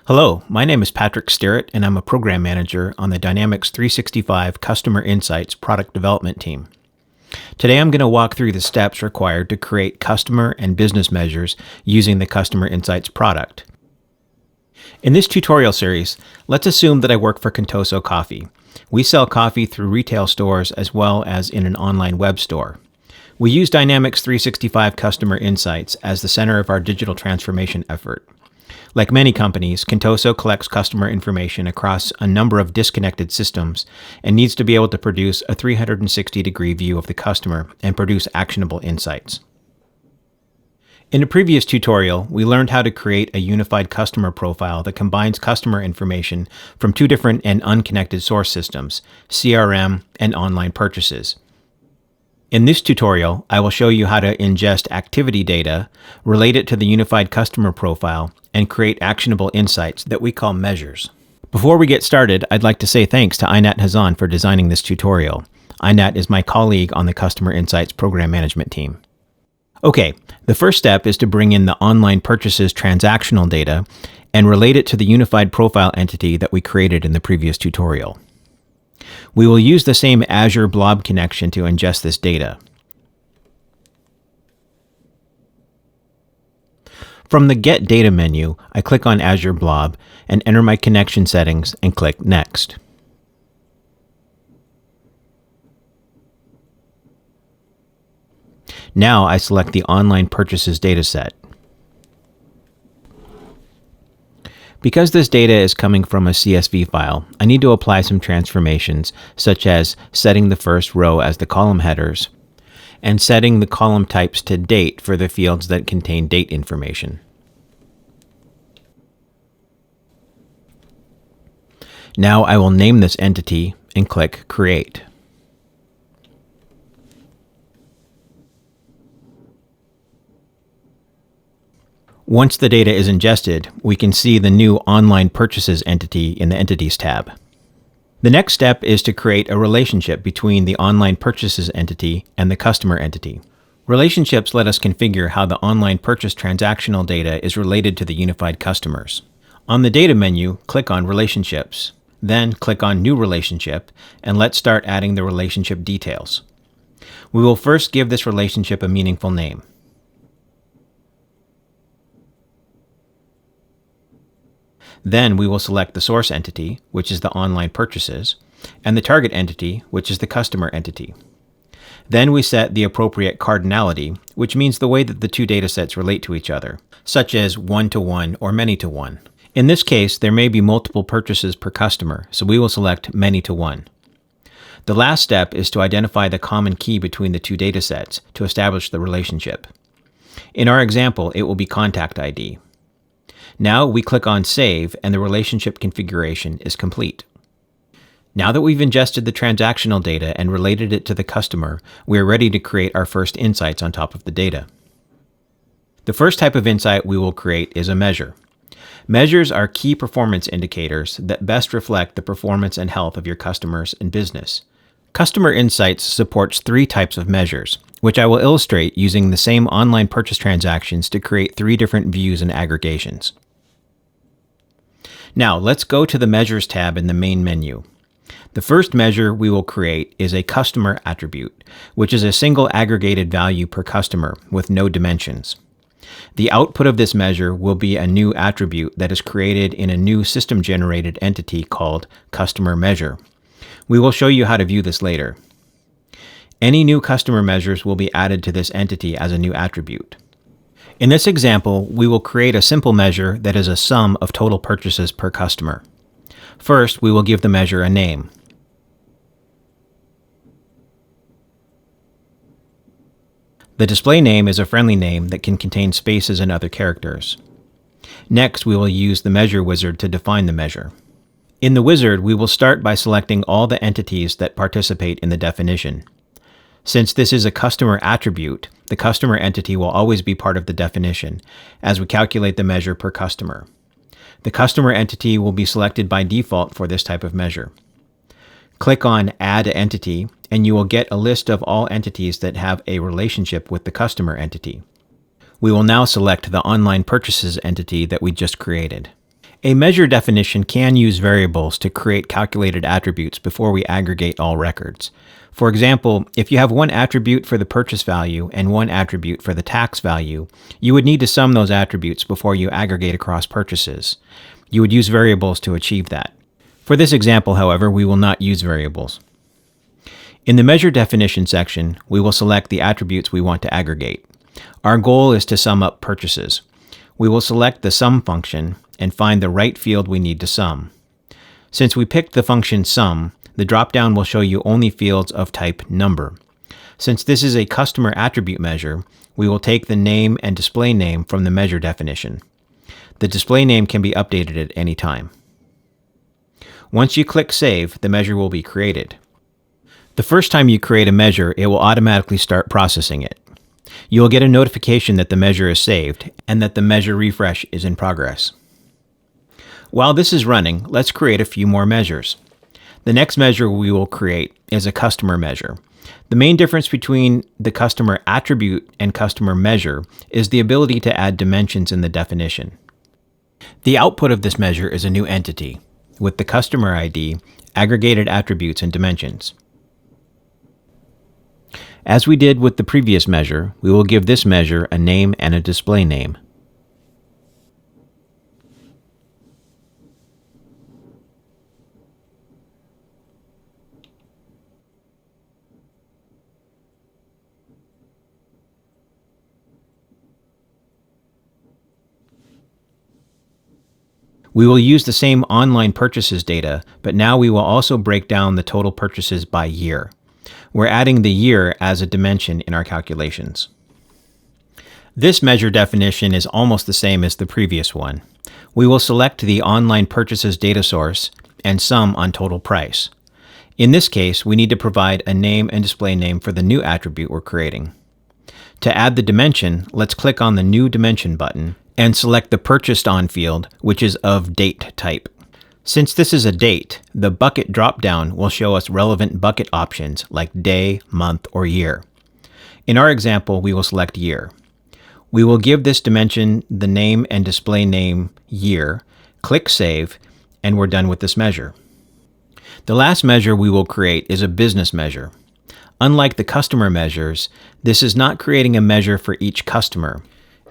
Hello, my name is Patrick Sterrett, and I'm a program manager on the Dynamics 365 Customer Insights product development team. Today I'm going to walk through the steps required to create customer and business measures using the Customer Insights product. In this tutorial series, let's assume that I work for Contoso Coffee. We sell coffee through retail stores as well as in an online web store. We use Dynamics 365 Customer Insights as the center of our digital transformation effort. Like many companies, Contoso collects customer information across a number of disconnected systems and needs to be able to produce a 360-degree view of the customer and produce actionable insights. In a previous tutorial, we learned how to create a unified customer profile that combines customer information from two different and unconnected source systems, CRM and online purchases. In this tutorial, I will show you how to ingest activity data, relate it to the unified customer profile, and create actionable insights that we call measures. Before we get started, I'd like to say thanks to Inat Hazan for designing this tutorial. Inat is my colleague on the Customer Insights program management team. Okay, the first step is to bring in the online purchases transactional data and relate it to the unified profile entity that we created in the previous tutorial. We will use the same Azure Blob connection to ingest this data. From the Get Data menu, I click on Azure Blob and enter my connection settings and click Next. Now I select the online purchases dataset. Because this data is coming from a CSV file, I need to apply some transformations, such as setting the first row as the column headers, and setting the column types to date for the fields that contain date information. Now I will name this entity and click Create. Once the data is ingested, we can see the new Online Purchases entity in the Entities tab. The next step is to create a relationship between the Online Purchases entity and the Customer entity. Relationships let us configure how the online purchase transactional data is related to the unified customers. On the Data menu, click on Relationships. Then click on New Relationship, and let's start adding the relationship details. We will first give this relationship a meaningful name. Then we will select the source entity, which is the online purchases, and the target entity, which is the customer entity. Then we set the appropriate cardinality, which means the way that the two datasets relate to each other, such as one-to-one or many-to-one. In this case, there may be multiple purchases per customer, so we will select many-to-one. The last step is to identify the common key between the two datasets to establish the relationship. In our example, it will be contact ID. Now we click on Save and the relationship configuration is complete. Now that we've ingested the transactional data and related it to the customer, we are ready to create our first insights on top of the data. The first type of insight we will create is a measure. Measures are key performance indicators that best reflect the performance and health of your customers and business. Customer Insights supports three types of measures, which I will illustrate using the same online purchase transactions to create three different views and aggregations. Now, let's go to the Measures tab in the main menu. The first measure we will create is a customer attribute, which is a single aggregated value per customer with no dimensions. The output of this measure will be a new attribute that is created in a new system-generated entity called Customer Measure. We will show you how to view this later. Any new customer measures will be added to this entity as a new attribute. In this example, we will create a simple measure that is a sum of total purchases per customer. First, we will give the measure a name. The display name is a friendly name that can contain spaces and other characters. Next, we will use the measure wizard to define the measure. In the wizard, we will start by selecting all the entities that participate in the definition. Since this is a customer attribute, the customer entity will always be part of the definition as we calculate the measure per customer. The customer entity will be selected by default for this type of measure. Click on Add Entity, and you will get a list of all entities that have a relationship with the customer entity. We will now select the online purchases entity that we just created. A measure definition can use variables to create calculated attributes before we aggregate all records. For example, if you have one attribute for the purchase value and one attribute for the tax value, you would need to sum those attributes before you aggregate across purchases. You would use variables to achieve that. For this example, however, we will not use variables. In the measure definition section, we will select the attributes we want to aggregate. Our goal is to sum up purchases. We will select the sum function and find the right field we need to sum. Since we picked the function sum, the dropdown will show you only fields of type number. Since this is a customer attribute measure, we will take the name and display name from the measure definition. The display name can be updated at any time. Once you click Save, the measure will be created. The first time you create a measure, it will automatically start processing it. You will get a notification that the measure is saved and that the measure refresh is in progress. While this is running, let's create a few more measures. The next measure we will create is a customer measure. The main difference between the customer attribute and customer measure is the ability to add dimensions in the definition. The output of this measure is a new entity with the customer ID, aggregated attributes, and dimensions. As we did with the previous measure, we will give this measure a name and a display name. We will use the same online purchases data, but now we will also break down the total purchases by year. We're adding the year as a dimension in our calculations. This measure definition is almost the same as the previous one. We will select the online purchases data source and sum on total price. In this case, we need to provide a name and display name for the new attribute we're creating. To add the dimension, let's click on the New Dimension button and select the Purchased On field, which is of date type. Since this is a date, the bucket dropdown will show us relevant bucket options like day, month, or year. In our example, we will select year. We will give this dimension the name and display name year, click Save, and we're done with this measure. The last measure we will create is a business measure. Unlike the customer measures, this is not creating a measure for each customer.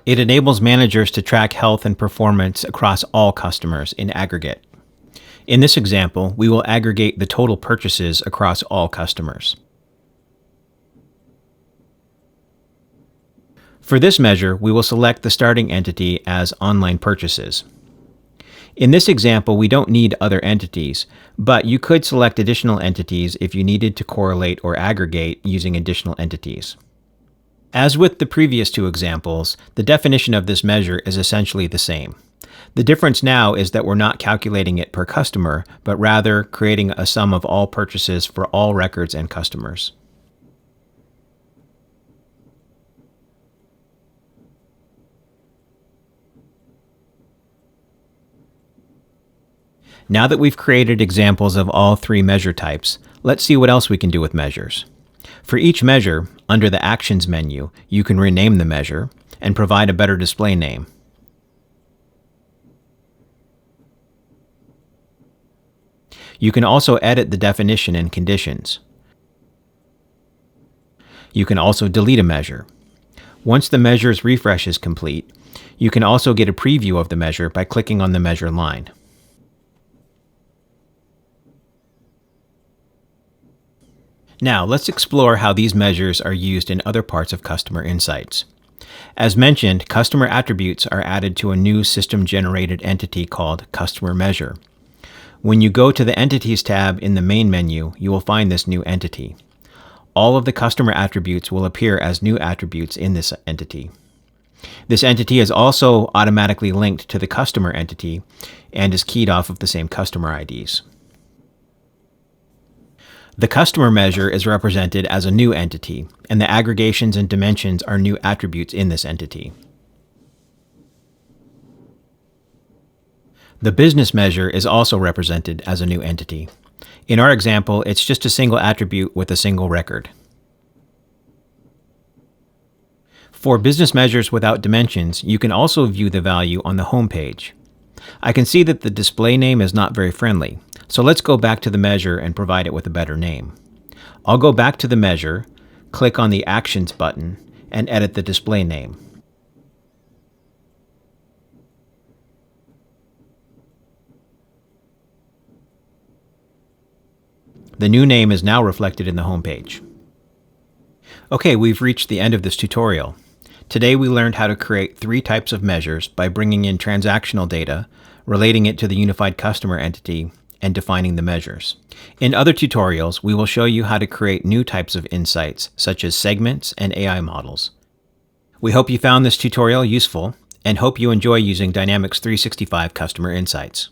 It enables managers to track health and performance across all customers in aggregate. In this example, we will aggregate the total purchases across all customers. For this measure, we will select the starting entity as online purchases. In this example, we don't need other entities, but you could select additional entities if you needed to correlate or aggregate using additional entities. As with the previous two examples, the definition of this measure is essentially the same. The difference now is that we're not calculating it per customer, but rather creating a sum of all purchases for all records and customers. Now that we've created examples of all three measure types, let's see what else we can do with measures. For each measure, under the Actions menu, you can rename the measure and provide a better display name. You can also edit the definition and conditions. You can also delete a measure. Once the measure's refresh is complete, you can also get a preview of the measure by clicking on the measure line. Now, let's explore how these measures are used in other parts of Customer Insights. As mentioned, customer attributes are added to a new system-generated entity called Customer Measure. When you go to the Entities tab in the main menu, you will find this new entity. All of the customer attributes will appear as new attributes in this entity. This entity is also automatically linked to the customer entity and is keyed off of the same customer IDs. The customer measure is represented as a new entity, and the aggregations and dimensions are new attributes in this entity. The business measure is also represented as a new entity. In our example, it's just a single attribute with a single record. For business measures without dimensions, you can also view the value on the home page. I can see that the display name is not very friendly, so let's go back to the measure and provide it with a better name. I'll go back to the measure, click on the Actions button, and edit the display name. The new name is now reflected in the home page. Okay, we've reached the end of this tutorial. Today we learned how to create 3 types of measures by bringing in transactional data, relating it to the unified customer entity, and defining the measures. In other tutorials, we will show you how to create new types of insights, such as segments and AI models. We hope you found this tutorial useful and hope you enjoy using Dynamics 365 Customer Insights.